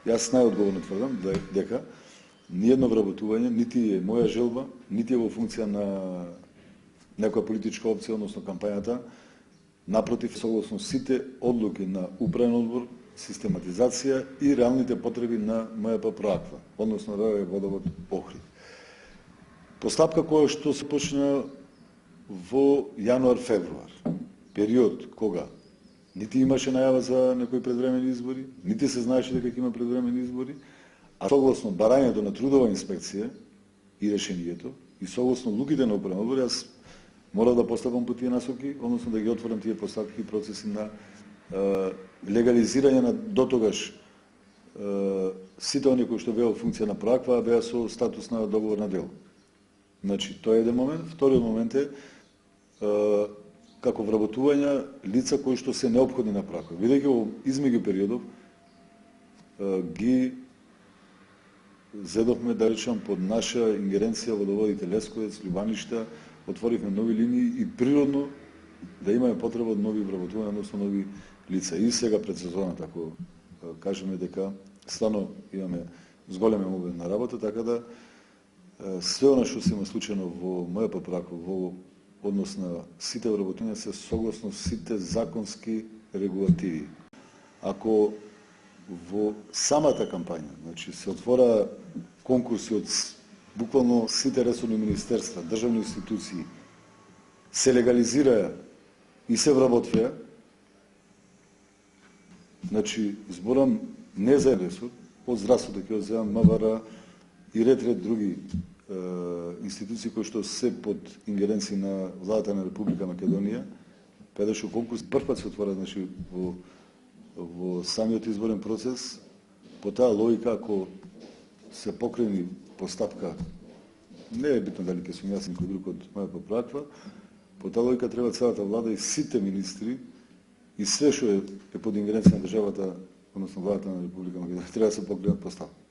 Јас најодговорно тврдам дека ниедно вработување нити е моја желба, нити е во функција на некоја политичка опција, односно кампањата. Напротив, согласно сите одлуки на управен одбор, систематизација и реалните потреби на МП Проаква, односно ВВ Водовод Охрид. Постапка која што се почна во јануар-февруар, период кога нити имаше најава за некои предвремени избори, нити се знаеше дека ќе има предвремени избори, а согласно барањето на трудова инспекција и решението, и согласно луките на управен одбор, јас мора да постапам по тие насоки, односно да ги отворам тие постапки и процеси на легализирање на дотогаш сите оние кои што беа во функција на Проаква, беа со статус на договор на дело. Значи, тоа е еден момент. Вториот момент е како вработување лица кои што се неопходни на Проаква. Бидејќи во измеѓу периодов ги зедовме, да речам, под наша ингеренција водоводите Лесковец, Љубаништа, отворивме нови линии и природно да имаме потреба од нови вработувања, односно нови лица. И сега пред сезоната, ако кажеме дека стварно имаме зголемен обем на работа, така да све она што се има случајно во МП Проаква, во однос на сите вработувања се согласно сите законски регулативи. Ако во самата кампања, значи се отвора конкурси од буквално сите ресорни министерства, државни институции, се легализираа и се вработвија, значи зборам не за ресор, од здравството ќе одземам МВР и ред други институции кои што се под ингеренција на владата на Република Македонија, педеше конкурс првпат се отвора, значи во самиот изборен процес. По таа логика, ако се покрени постапка, не е битно дали ќе сум јас некој друг од МП Проаква, по таа логика треба целата влада и сите министри и све што е под ингеренција на државата, односно владата на Република Македонија, треба да се покренат постапка.